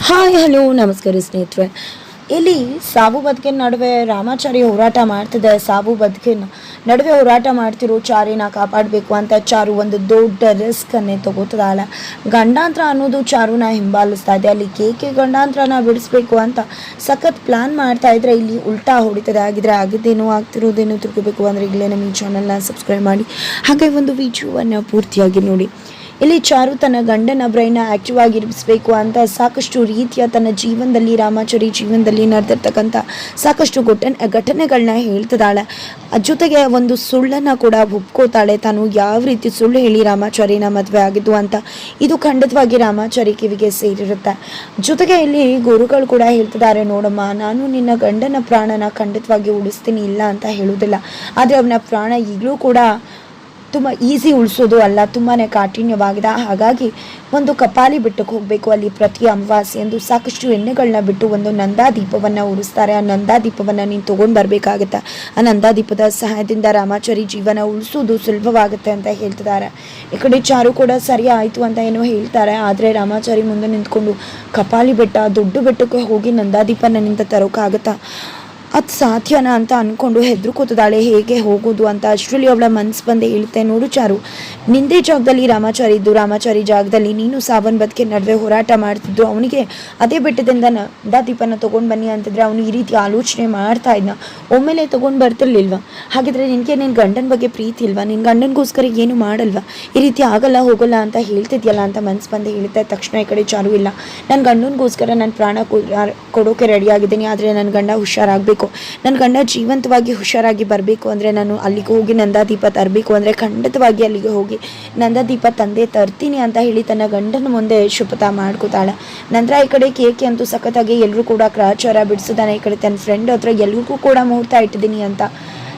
Hi hello ನಮಸ್ಕಾರ ಸ್ನೇಹಿತರೆ. ಇಲ್ಲಿ ಸಾವು ಬದುಕಿನ ನಡುವೆ ರಾಮಾಚಾರಿ ಹೋರಾಟ ಮಾಡ್ತಿದೆ. ಸಾವು ಬದುಕಿನ ನಡುವೆ ಹೋರಾಟ ಮಾಡ್ತಿರೋ ಚಾರಿನ ಕಾಪಾಡಬೇಕು ಅಂತ ಚಾರು ಒಂದು ದೊಡ್ಡ ರಿಸ್ಕನ್ನೇ ತಗೋತದಾಳ. ಗಂಡಾಂತರ ಅನ್ನೋದು ಚಾರುನ ಹಿಂಬಾಲಿಸ್ತಾ ಇದೆ. ಅಲ್ಲಿ ಕೇಕೆ ಗಂಡಾಂತರನ ಬಿಡಿಸ್ಬೇಕು ಅಂತ ಸಖತ್ ಪ್ಲಾನ್ ಮಾಡ್ತಾ ಇದ್ರೆ ಇಲ್ಲಿ ಉಲ್ಟಾ ಹೊಡಿತದೆ. ಆಗಿದ್ರೆ ಆಗಿದ್ದೇನೋ ಆಗ್ತಿರೋದೇನೋ ತಿಳ್ಕೋಬೇಕು ಅಂದರೆ ಈಗಲೇ ನಮ್ಮ ಈ ಚಾನಲ್ನ ಸಬ್ಸ್ಕ್ರೈಬ್ ಮಾಡಿ ಹಾಗೆ ಒಂದು ವಿಡಿಯೋವನ್ನು ಪೂರ್ತಿಯಾಗಿ ನೋಡಿ. ಇಲ್ಲಿ ಚಾರು ತನ್ನ ಗಂಡನ ಬ್ರೈನ್ನ ಆಕ್ಟಿವ್ ಆಗಿರಿಸಬೇಕು ಅಂತ ಸಾಕಷ್ಟು ರೀತಿಯ ತನ್ನ ಜೀವನದಲ್ಲಿ ರಾಮಾಚಾರಿ ಜೀವನದಲ್ಲಿ ನಡೆದಿರ್ತಕ್ಕಂಥ ಸಾಕಷ್ಟು ಘಟನೆಗಳನ್ನ ಹೇಳ್ತಿದ್ದಾಳೆ. ಜೊತೆಗೆ ಒಂದು ಸುಳ್ಳನ್ನು ಕೂಡ ಒಪ್ಕೋತಾಳೆ. ತಾನು ಯಾವ ರೀತಿ ಸುಳ್ಳು ಹೇಳಿ ರಾಮಾಚಾರಿನ ಮದುವೆ ಆಗಿದ್ದು ಅಂತ ಇದು ಖಂಡಿತವಾಗಿ ರಾಮಾಚಾರಿ ಕಿವಿಗೆ ಸೇರಿರುತ್ತೆ. ಜೊತೆಗೆ ಇಲ್ಲಿ ಗುರುಗಳು ಕೂಡ ಹೇಳ್ತಿದ್ದಾರೆ, ನೋಡಮ್ಮ, ನಾನು ನಿನ್ನ ಗಂಡನ ಪ್ರಾಣನ ಖಂಡಿತವಾಗಿ ಉಳಿಸ್ತೀನಿ, ಇಲ್ಲ ಅಂತ ಹೇಳುವುದಿಲ್ಲ. ಆದರೆ ಅವನ ಪ್ರಾಣ ಈಗಲೂ ಕೂಡ ತುಂಬ ಈಸಿ ಉಳಿಸೋದು ಅಲ್ಲ, ತುಂಬಾ ಕಾಠಿಣ್ಯವಾಗಿದೆ. ಹಾಗಾಗಿ ಒಂದು ಕಪಾಲಿ ಬೆಟ್ಟಕ್ಕೆ ಹೋಗಬೇಕು. ಅಲ್ಲಿ ಪ್ರತಿ ಅಮಾವಾಸ್ಯೆ ಎಂದು ಸಾಕಷ್ಟು ಎಣ್ಣೆಗಳನ್ನ ಬಿಟ್ಟು ಒಂದು ನಂದಾದೀಪವನ್ನು ಉರಿಸ್ತಾರೆ. ಆ ನಂದಾದೀಪವನ್ನು ನೀನು ತೊಗೊಂಡು ಬರಬೇಕಾಗತ್ತೆ. ಆ ನಂದಾದೀಪದ ಸಹಾಯದಿಂದ ರಾಮಾಚಾರಿ ಜೀವನ ಉಳಿಸೋದು ಸುಲಭವಾಗುತ್ತೆ ಅಂತ ಹೇಳ್ತಿದ್ದಾರೆ. ಈ ಕಡೆ ಚಾರು ಕೂಡ ಸರಿ ಆಯಿತು ಅಂತ ಏನೋ ಹೇಳ್ತಾರೆ. ಆದರೆ ರಾಮಾಚಾರಿ ಮುಂದೆ ನಿಂತ್ಕೊಂಡು ಕಪಾಲಿ ಬೆಟ್ಟ ದೊಡ್ಡ ಬೆಟ್ಟಕ್ಕೆ ಹೋಗಿ ನಂದಾದೀಪನ ನಿಂತ ತರೋಕ್ಕಾಗತ್ತಾ, ಅದು ಸಾಧ್ಯನಾ ಅಂತ ಅಂದ್ಕೊಂಡು ಹೆದರ್ಕೋತಿದ್ದಾಳೆ. ಹೇಗೆ ಹೋಗೋದು ಅಂತ ಅಷ್ಟರಲ್ಲಿ ಅವಳ ಮನಸ್ಸು ಬಂದೆ ಹೇಳುತ್ತೆ, ನೋಡು ಚಾರು, ನಿಂದೇ ಜಾಗದಲ್ಲಿ ರಾಮಾಚಾರಿ ಇದ್ದು ರಾಮಾಚಾರಿ ಜಾಗದಲ್ಲಿ ನೀನು ಸಾವನ್ ಬದುಕಿನ ನಡುವೆ ಹೋರಾಟ ಮಾಡ್ತಿದ್ದು ಅವನಿಗೆ ಅದೇ ಬೆಟ್ಟದಿಂದ ನಂದಾದೀಪನ ತೊಗೊಂಡು ಬನ್ನಿ ಅಂತಿದ್ರೆ ಅವನು ಈ ರೀತಿ ಆಲೋಚನೆ ಮಾಡ್ತಾ ಇದ್ನ. ಒಮ್ಮೆಲೆ ತೊಗೊಂಡು ಬರ್ತಿರ್ಲಿಲ್ವ? ಹಾಗಿದ್ರೆ ನಿನಗೆ ನಿನ್ನ ಗಂಡನ ಬಗ್ಗೆ ಪ್ರೀತಿ ಇಲ್ವಾ? ನಿನ್ನ ಗಂಡನಿಗೋಸ್ಕರ ಏನು ಮಾಡಲ್ವಾ? ಈ ರೀತಿ ಆಗಲ್ಲ ಹೋಗಲ್ಲ ಅಂತ ಹೇಳ್ತಿದ್ಯಲ್ಲ ಅಂತ ಮನಸ್ಸು ಬಂದು ಹೇಳುತ್ತೆ. ತಕ್ಷಣ ಈ ಕಡೆ ಚಾರು, ಇಲ್ಲ, ನನ್ನ ಗಂಡನಿಗೋಸ್ಕರ ನನ್ನ ಪ್ರಾಣ ಕೊಡೋಕೆ ರೆಡಿಯಾಗಿದ್ದೀನಿ. ಆದರೆ ನನ್ನ ಗಂಡ ಹುಷಾರಾಗಬೇಕು, ನನ್ನ ಗಂಡ ಜೀವಂತವಾಗಿ ಹುಷಾರಾಗಿ ಬರಬೇಕು ಅಂದರೆ ನಾನು ಅಲ್ಲಿಗೆ ಹೋಗಿ ನಂದಾದೀಪ ತರಬೇಕು ಅಂದರೆ ಖಂಡಿತವಾಗಿ ಅಲ್ಲಿಗೆ ಹೋಗಿ ನಂದಾದೀಪ ತಂದೆ ತರ್ತೀನಿ ಅಂತ ಹೇಳಿ ತನ್ನ ಗಂಡನ ಮುಂದೆ ಶಪಥ ಮಾಡ್ಕೋತಾಳೆ. ನಂತರ ಈ ಕಡೆ ಕೇಕೆ ಅಂತೂ ಸಖತ್ತಾಗಿ ಎಲ್ಲರೂ ಕೂಡ ಗ್ರಹಚಾರ ಬಿಡಿಸಿದಾನೆ. ಈ ಕಡೆ ತನ್ನ ಫ್ರೆಂಡ್ ಹತ್ರ ಎಲ್ರಿಗೂ ಕೂಡ ಮುಹೂರ್ತ ಇಟ್ಟಿದ್ದೀನಿ ಅಂತ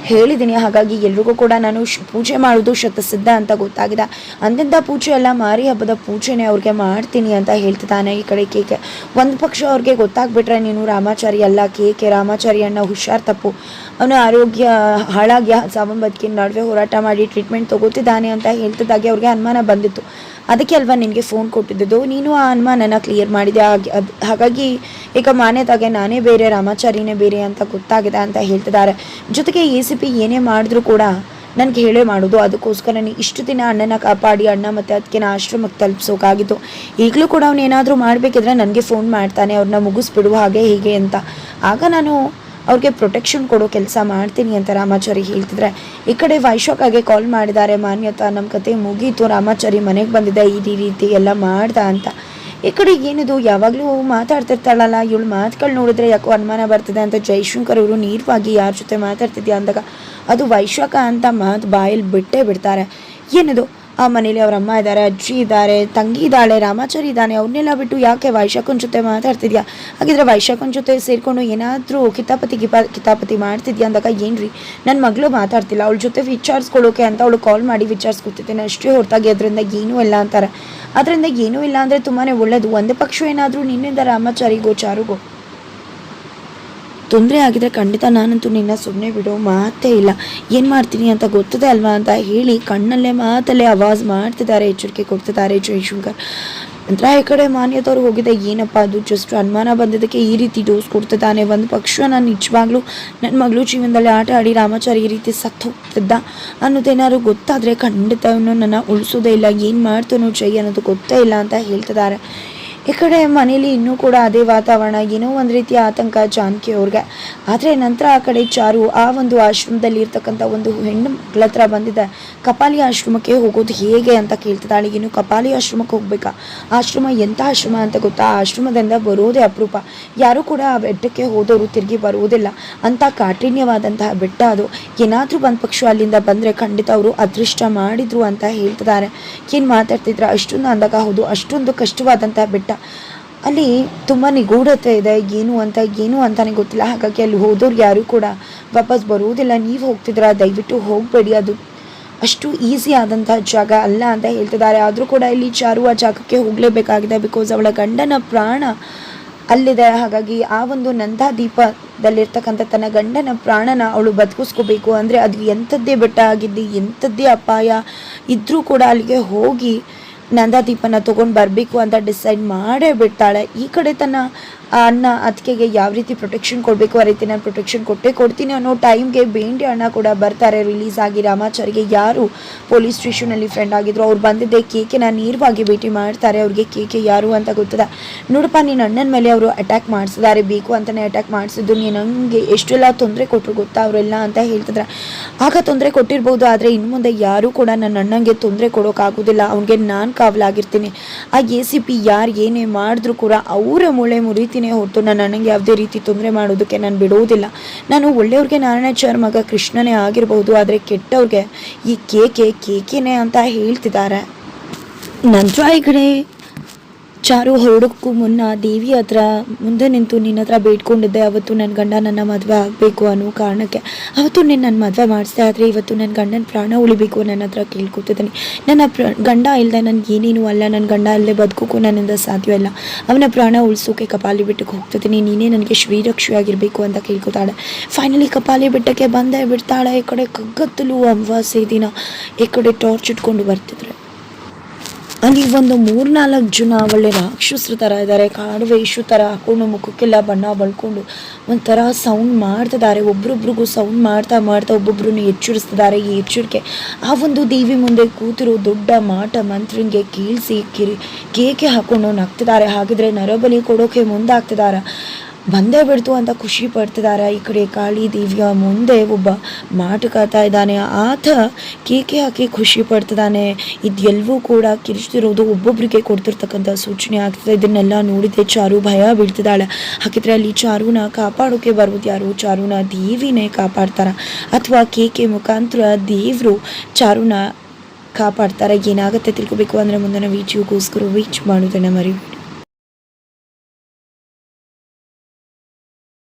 ಹೇಳಿದ್ದೀನಿ. ಹಾಗಾಗಿ ಎಲ್ರಿಗೂ ಕೂಡ ನಾನು ಪೂಜೆ ಮಾಡೋದು ಶತಸಿದ್ಧ ಅಂತ ಗೊತ್ತಾಗಿದೆ. ಅಂತಿಂಥ ಪೂಜೆ ಎಲ್ಲ ಮಾರಿ ಹಬ್ಬದ ಪೂಜೆನೇ ಅವ್ರಿಗೆ ಮಾಡ್ತೀನಿ ಅಂತ ಹೇಳ್ತಿದ್ದಾನೆ. ಈ ಕಡೆ ಕೇಕೆ ಒಂದು ಪಕ್ಷ ಅವ್ರಿಗೆ ಗೊತ್ತಾಗ್ಬಿಟ್ರೆ, ನೀನು ರಾಮಾಚಾರಿ ಅಲ್ಲ, ಕೇಕೆ ರಾಮಾಚಾರಿ ಅಣ್ಣ ಹುಷಾರ್ ತಪ್ಪು, ಅವನ ಆರೋಗ್ಯ ಹಾಳಾಗಿ ಸಾವನ್ ಬದುಕಿನ ನಡುವೆ ಹೋರಾಟ ಮಾಡಿ ಟ್ರೀಟ್ಮೆಂಟ್ ತಗೋತಿದ್ದಾನೆ ಅಂತ ಹೇಳ್ತಿದ್ದಾಗೆ ಅವ್ರಿಗೆ ಅನುಮಾನ ಬಂದಿತ್ತು. ಅದಕ್ಕೆ ಅಲ್ವಾ ನಿನಗೆ ಫೋನ್ ಕೊಟ್ಟಿದ್ದು, ನೀನು ಆ ಅನುಮಾನನ ಕ್ಲಿಯರ್ ಮಾಡಿದೆ. ಹಾಗಾಗಿ ಈಗ ಮಾನ್ಯತಾಗೆ ನಾನೇ ಬೇರೆ ರಾಮಾಚಾರಿನೇ ಬೇರೆ ಅಂತ ಗೊತ್ತಾಗಿದೆ ಅಂತ ಹೇಳ್ತಿದ್ದಾರೆ. ಜೊತೆಗೆ ACP ಏನೇ ಮಾಡಿದ್ರು ಕೂಡ ನನಗೆ ಹೇಳೇ ಮಾಡೋದು. ಅದಕ್ಕೋಸ್ಕರನೇ ಇಷ್ಟು ದಿನ ಅಣ್ಣನ ಕಾಪಾಡಿ ಅಣ್ಣ ಮತ್ತು ಅದಕ್ಕೆ ಆಶ್ರಮಕ್ಕೆ ತಲುಪಿಸೋಕ್ಕಾಗಿತ್ತು. ಈಗಲೂ ಕೂಡ ಅವನು ಏನಾದರೂ ಮಾಡಬೇಕಿದ್ರೆ ನನಗೆ ಫೋನ್ ಮಾಡ್ತಾನೆ, ಅವ್ರನ್ನ ಮುಗಿಸ್ಬಿಡುವ ಹಾಗೆ ಹೀಗೆ ಅಂತ. ಆಗ ನಾನು ಅವ್ರಿಗೆ ಪ್ರೊಟೆಕ್ಷನ್ ಕೊಡೋ ಕೆಲಸ ಮಾಡ್ತೀನಿ ಅಂತ ರಾಮಾಚಾರಿ ಹೇಳ್ತಿದ್ರೆ, ಈ ಕಡೆ ವೈಶಾಖಾಗೆ ಕಾಲ್ ಮಾಡಿದ್ದಾರೆ. ಮಾನ್ಯತಾ, ನಮ್ಮ ಕತೆ ಮುಗೀತು, ರಾಮಾಚಾರಿ ಮನೆಗೆ ಬಂದಿದೆ, ಈ ರೀತಿ ಎಲ್ಲ ಮಾಡ್ದ ಅಂತ. ಈ ಕಡೆ ಏನಿದು ಯಾವಾಗಲೂ ಮಾತಾಡ್ತಿರ್ತಾಳಲ್ಲ, ಇವಳು ಮಾತುಗಳು ನೋಡಿದ್ರೆ ಯಾಕೋ ಅನುಮಾನ ಬರ್ತದೆ ಅಂತ ಜೈಶಂಕರ್ ಅವರು ನೇರವಾಗಿ ಯಾರ ಜೊತೆ ಮಾತಾಡ್ತಿದ್ಯಾ ಅಂದಾಗ ಅದು ವೈಶಾಖ ಅಂತ ಮಾತು ಬಾಯಲ್ಲಿ ಬಿಟ್ಟೇ ಬಿಡ್ತಾರೆ. ಏನಿದು, ಆ ಮನೇಲಿ ಅವ್ರ ಅಮ್ಮ ಇದ್ದಾರೆ, ಅಜ್ಜಿ ಇದ್ದಾರೆ, ತಂಗಿ ಇದ್ದಾಳೆ, ರಾಮಾಚಾರಿ ಇದ್ದಾನೆ, ಅವ್ರನ್ನೆಲ್ಲ ಬಿಟ್ಟು ಯಾಕೆ ವೈಶಾಖನ ಜೊತೆ ಮಾತಾಡ್ತಿದ್ಯಾ? ಹಾಗಿದ್ರೆ ವೈಶಾಖನ ಜೊತೆ ಸೇರಿಕೊಂಡು ಏನಾದರೂ ಕಿತಾಪತಿ ಮಾಡ್ತಿದ್ಯಾ ಅಂದಾಗ, ಏನ್ರಿ ನನ್ನ ಮಗಳು ಮಾತಾಡ್ತಿಲ್ಲ, ಅವಳ ಜೊತೆ ವಿಚಾರಿಸ್ಕೊಳ್ಳೋಕೆ ಅಂತ ಅವಳು ಕಾಲ್ ಮಾಡಿ ವಿಚಾರಿಸ್ಕೊತಿದ್ದೇನೆ ಅಷ್ಟೇ ಹೊರತಾಗಿ ಅದರಿಂದ ಏನೂ ಇಲ್ಲ ಅಂತಾರೆ. ಅದರಿಂದ ಏನೂ ಇಲ್ಲ ಅಂದರೆ ತುಂಬಾ ಒಳ್ಳೆಯದು. ಒಂದು ಪಕ್ಷ ಏನಾದರೂ ನಿನ್ನಿಂದ ರಾಮಾಚಾರಿಗೋ ಚಾರುಗೋ ತೊಂದರೆ ಆಗಿದ್ರೆ ಖಂಡಿತ ನಾನಂತೂ ನಿನ್ನ ಸುಮ್ಮನೆ ಬಿಡೋ ಮಾತೇ ಇಲ್ಲ, ಏನು ಮಾಡ್ತೀನಿ ಅಂತ ಗೊತ್ತದೆ ಅಲ್ವಾ ಅಂತ ಹೇಳಿ ಕಣ್ಣಲ್ಲೇ ಮಾತಲ್ಲೇ ಆವಾಜ್ ಮಾಡ್ತಿದ್ದಾರೆ, ಎಚ್ಚರಿಕೆ ಕೊಡ್ತಿದ್ದಾರೆ ಜೈಶಂಕರ್. ನಂತರ ಈ ಕಡೆ ಮಾನ್ಯತವ್ರು ಹೋಗಿದೆ, ಏನಪ್ಪ ಅದು ಜಸ್ಟ್ ಅನುಮಾನ ಬಂದಿದ್ದಕ್ಕೆ ಈ ರೀತಿ ಡೋಸ್ ಕೊಡ್ತಿದ್ದಾನೆ. ಒಂದು ಪಕ್ಷ ನಾನು ನಿಜವಾಗ್ಲೂ ನನ್ನ ಮಗಳು ಜೀವನದಲ್ಲಿ ಆಟ ಆಡಿ ರಾಮಾಚಾರಿ ಈ ರೀತಿ ಸತ್ತು ಹೋಗ್ತಿದ್ದ ಅನ್ನೋದೇನಾದ್ರು ಗೊತ್ತಾದರೆ ಖಂಡಿತ ಅವನು ನನ್ನ ಉಳಿಸೋದೇ ಇಲ್ಲ, ಏನು ಮಾಡ್ತಾನೋ ಜೈ ಅನ್ನೋದು ಗೊತ್ತೇ ಇಲ್ಲ ಅಂತ ಹೇಳ್ತಿದ್ದಾರೆ. ಈ ಕಡೆ ಮನೇಲಿ ಇನ್ನೂ ಕೂಡ ಅದೇ ವಾತಾವರಣ, ಏನೋ ಒಂದು ರೀತಿಯ ಆತಂಕ ಜಾನಕಿ ಅವ್ರಿಗೆ. ಆದರೆ ನಂತರ ಆ ಕಡೆ ಚಾರು ಆ ಒಂದು ಆಶ್ರಮದಲ್ಲಿ ಇರ್ತಕ್ಕಂಥ ಒಂದು ಹೆಣ್ಣು ಮಕ್ಕಳ ಹತ್ರ ಬಂದಿದೆ. ಕಪಾಲಿ ಆಶ್ರಮಕ್ಕೆ ಹೋಗೋದು ಹೇಗೆ ಅಂತ ಕೇಳ್ತಿದ್ದಾಳೆ. ಇನ್ನು ಕಪಾಲಿ ಆಶ್ರಮಕ್ಕೆ ಹೋಗ್ಬೇಕಾ? ಆಶ್ರಮ ಎಂಥ ಆಶ್ರಮ ಅಂತ ಗೊತ್ತಾ? ಆಶ್ರಮದಿಂದ ಬರೋದೇ ಅಪರೂಪ, ಯಾರೂ ಕೂಡ ಆ ಬೆಟ್ಟಕ್ಕೆ ಹೋದವರು ತಿರುಗಿ ಬರುವುದಿಲ್ಲ, ಅಂಥ ಕಾಠಿಣ್ಯವಾದಂತಹ ಬೆಟ್ಟ ಅದು. ಏನಾದರೂ ಒಂದು ಪಕ್ಷ ಅಲ್ಲಿಂದ ಬಂದರೆ ಖಂಡಿತ ಅವರು ಅದೃಷ್ಟ ಮಾಡಿದ್ರು ಅಂತ ಹೇಳ್ತಿದ್ದಾರೆ. ಏನು ಮಾತಾಡ್ತಿದ್ರ ಅಷ್ಟೊಂದು ಅಂದಾಗ, ಹೌದು, ಅಷ್ಟೊಂದು ಕಷ್ಟವಾದಂತಹ ಬೆಟ್ಟ, ಅಲ್ಲಿ ತುಂಬ ನಿಗೂಢತೆ ಇದೆ, ಏನು ಅಂತಾನೆ ಗೊತ್ತಿಲ್ಲ. ಹಾಗಾಗಿ ಅಲ್ಲಿ ಹೋದವ್ರು ಯಾರು ಕೂಡ ವಾಪಸ್ ಬರುವುದಿಲ್ಲ. ನೀವು ಹೋಗ್ತಿದ್ರ ದಯವಿಟ್ಟು ಹೋಗಬೇಡಿ, ಅದು ಅಷ್ಟು ಈಸಿ ಆದಂಥ ಜಾಗ ಅಲ್ಲ ಅಂತ ಹೇಳ್ತಿದ್ದಾರೆ. ಆದರೂ ಕೂಡ ಇಲ್ಲಿ ಚಾರು ಆ ಜಾಗಕ್ಕೆ ಹೋಗಲೇಬೇಕಾಗಿದೆ. ಬಿಕಾಸ್ ಅವಳ ಗಂಡನ ಪ್ರಾಣ ಅಲ್ಲಿದೆ. ಹಾಗಾಗಿ ಆ ಒಂದು ನಂದಾದೀಪದಲ್ಲಿರ್ತಕ್ಕಂಥ ತನ್ನ ಗಂಡನ ಪ್ರಾಣನ ಅವಳು ಬದುಕಿಸ್ಕೋಬೇಕು ಅಂದರೆ ಅದು ಎಂಥದ್ದೇ ಬೆಟ್ಟ ಆಗಿದ್ದು, ಎಂಥದ್ದೇ ಅಪಾಯ ಇದ್ದರೂ ಕೂಡ ಅಲ್ಲಿಗೆ ಹೋಗಿ ನಂದಾದೀಪನ ತೊಗೊಂಡು ಬರಬೇಕು ಅಂತ ಡಿಸೈಡ್ ಮಾಡೇ ಬಿಡ್ತಾಳೆ. ಈ ಕಡೆ ತನ್ನ ಅಣ್ಣ ಅದಕ್ಕೆ ಯಾವ ರೀತಿ ಪ್ರೊಟೆಕ್ಷನ್ ಕೊಡಬೇಕು ಆ ರೀತಿ ನಾನು ಪ್ರೊಟೆಕ್ಷನ್ ಕೊಡ್ತೀನಿ ಅನ್ನೋ ಟೈಮ್ಗೆ ಬೇಂಡಿ ಅಣ್ಣ ಕೂಡ ಬರ್ತಾರೆ. ರಿಲೀಸ್ ಆಗಿ ರಾಮಾಚಾರಿಗೆ ಯಾರು ಪೊಲೀಸ್ ಸ್ಟೇಷನಲ್ಲಿ ಫ್ರೆಂಡ್ ಆಗಿದ್ರು ಅವ್ರು ಬಂದಿದ್ದೆ ಕೇಕೆನ ನೇರವಾಗಿ ಭೇಟಿ ಮಾಡ್ತಾರೆ. ಅವ್ರಿಗೆ ಕೇಕೆ ಯಾರು ಅಂತ ಗೊತ್ತದ. ನೋಡಪ್ಪ ನಿನ್ನ ಅಣ್ಣನ ಮೇಲೆ ಅವರು ಅಟ್ಯಾಕ್ ಮಾಡಿಸಿದ್ದಾರೆ, ಬೇಕು ಅಂತಲೇ ಅಟ್ಯಾಕ್ ಮಾಡಿಸಿದ್ದು, ನೀನು ನನಗೆ ಎಷ್ಟೆಲ್ಲ ತೊಂದರೆ ಕೊಟ್ಟರು ಗೊತ್ತಾ ಅವರೆಲ್ಲ ಅಂತ ಹೇಳ್ತಿದ್ರೆ. ಆಗ ತೊಂದರೆ ಕೊಟ್ಟಿರ್ಬೋದು, ಆದರೆ ಇನ್ನು ಮುಂದೆ ಯಾರೂ ಕೂಡ ನನ್ನ ಅಣ್ಣಂಗೆ ತೊಂದರೆ ಕೊಡೋಕ್ಕಾಗೋದಿಲ್ಲ, ಅವ್ನಿಗೆ ನಾನು ಕಾವಲಾಗಿರ್ತೀನಿ. ಆ ACP ಯಾರು ಏನೇ ಮಾಡಿದ್ರು ಕೂಡ ಅವರ ಮೂಳೆ ಮುರಿತೀನಿ ಹೊರತು ನಾನು ನನಗೆ ಯಾವುದೇ ರೀತಿ ತೊಂದರೆ ಮಾಡೋದಕ್ಕೆ ನಾನು ಬಿಡುವುದಿಲ್ಲ. ನಾನು ಒಳ್ಳೆಯವ್ರಿಗೆ ನಾರಾಯಣಾಚಾರ್ಯ ಮಗ ಕೃಷ್ಣನೇ ಆಗಿರ್ಬೋದು, ಆದರೆ ಕೆಟ್ಟವ್ರಿಗೆ ಈ ಕೇಕೆನೇ ಅಂತ ಹೇಳ್ತಿದ್ದಾರೆ. ನಂತರ ಈ ಕಡೆ ಚಾರು ಹೊರಡೋಕ್ಕೂ ಮುನ್ನ ದೇವಿ ಹತ್ರ ಮುಂದೆ ನಿಂತು ನಿನ್ನ ಹತ್ರ ಬೇಡ್ಕೊಂಡಿದ್ದೆ, ಅವತ್ತು ನನ್ನ ಗಂಡ ನನ್ನ ಮದುವೆ ಆಗಬೇಕು ಅನ್ನೋ ಕಾರಣಕ್ಕೆ. ಅವತ್ತು ನೀನು ನನ್ನ ಮದುವೆ ಮಾಡಿಸ್ದೆ, ಆದರೆ ಇವತ್ತು ನನ್ನ ಗಂಡನ ಪ್ರಾಣ ಉಳಿಬೇಕು ನನ್ನ ಹತ್ರ ಕೇಳ್ಕೊತಿದ್ದೀನಿ. ನನ್ನ ಗಂಡ ಇಲ್ಲದೆ ನನಗೆ ಏನೇನೂ ಅಲ್ಲ, ನನ್ನ ಗಂಡ ಇಲ್ಲದೆ ಬದುಕೋಕ್ಕೂ ನನ್ನಿಂದ ಸಾಧ್ಯ ಇಲ್ಲ. ಅವನ ಪ್ರಾಣ ಉಳಿಸೋಕೆ ಕಪಾಲಿ ಬೆಟ್ಟಕ್ಕೆ ಹೋಗ್ತಿದ್ದೀನಿ, ನೀನೇ ನನಗೆ ಶ್ರೀರಕ್ಷೆಯಾಗಿರಬೇಕು ಅಂತ ಕೇಳ್ಕೊತಾಳೆ. ಫೈನಲಿ ಕಪಾಲಿ ಬೆಟ್ಟಕ್ಕೆ ಬಂದೇ ಬಿಡ್ತಾಳೆ. ಈ ಕಡೆ ಕಗ್ಗತ್ತಲು ಅಮಾವಾಸ್ಯೆ ದಿನ ಈ ಕಡೆ ಟಾರ್ಚ್ ಇಟ್ಕೊಂಡು ಬರ್ತಿದ್ರೆ ಅಲ್ಲಿ ಒಂದು 3-4 ಜನ ಒಳ್ಳೆ ರಾಕ್ಷಸರ ಥರ ಇದ್ದಾರೆ. ಕಾಡು ವೇಷು ಥರ ಹಾಕೊಂಡು ಮುಖಕ್ಕೆಲ್ಲ ಬಣ್ಣ ಬಳ್ಕೊಂಡು ಒಂಥರ ಸೌಂಡ್ ಮಾಡ್ತಿದ್ದಾರೆ. ಒಬ್ರೊಬ್ರಿಗೂ ಸೌಂಡ್ ಮಾಡ್ತಾ ಒಬ್ಬೊಬ್ರನ್ನ ಎಚ್ಚರಿಸ್ತಿದ್ದಾರೆ. ಈ ಎಚ್ಚರಿಕೆ ಆ ಒಂದು ದೇವಿ ಮುಂದೆ ಕೂತಿರೋ ದೊಡ್ಡ ಮಾಟ ಮಂತ್ರಿಗೆ ಕೇಳಿಸಿ ಕೇಕೆ ಹಾಕೊಂಡು ನಗ್ತಿದ್ದಾರೆ. ಹಾಗಿದ್ರೆ ನರಬಲಿ ಕೊಡೋಕೆ ಮುಂದಾಗ್ತಿದ್ದಾರೆ. ಬಂದೇ ಬಿಡ್ತು ಅಂತ ಖುಷಿ ಪಡ್ತಿದ್ದಾರೆ. ಈ ಕಡೆ ಕಾಳಿ ದೇವಿಯ ಮುಂದೆ ಒಬ್ಬ ಮಾಟುಗಾತ ಇದ್ದಾನೆ, ಆತ ಕೇಕೆ ಹಾಕಿ ಖುಷಿ ಪಡ್ತಿದ್ದಾನೆ. ಇದೆಲ್ಲವೂ ಕೂಡ ಕಿರಿಸ್ತಿರೋದು ಒಬ್ಬೊಬ್ಬರಿಗೆ ಕೊಡ್ತಿರ್ತಕ್ಕಂಥ ಸೂಚನೆ ಆಗ್ತದೆ. ಇದನ್ನೆಲ್ಲ ನೋಡಿದೆ ಚಾರು ಭಯ ಬೀಳ್ತಿದ್ದಾಳೆ. ಹಾಗಿದ್ರೆ ಅಲ್ಲಿ ಚಾರುನ ಕಾಪಾಡೋಕೆ ಬರೋದು ಯಾರು? ಚಾರುನ ದೇವಿನೇ ಕಾಪಾಡ್ತಾರ ಅಥವಾ ಕೇಕೆ ಮುಖಾಂತರ ದೇವರು ಚಾರುನ ಕಾಪಾಡ್ತಾರೆ? ಏನಾಗುತ್ತೆ ತಿಳ್ಕೊಬೇಕು ಅಂದರೆ ಮುಂದಿನ ವೀಡಿಯೋಗೋಸ್ಕರ ವೇಟ್ ಮಾಡೋದನ್ನು ಮರಿಬೇಡಿ.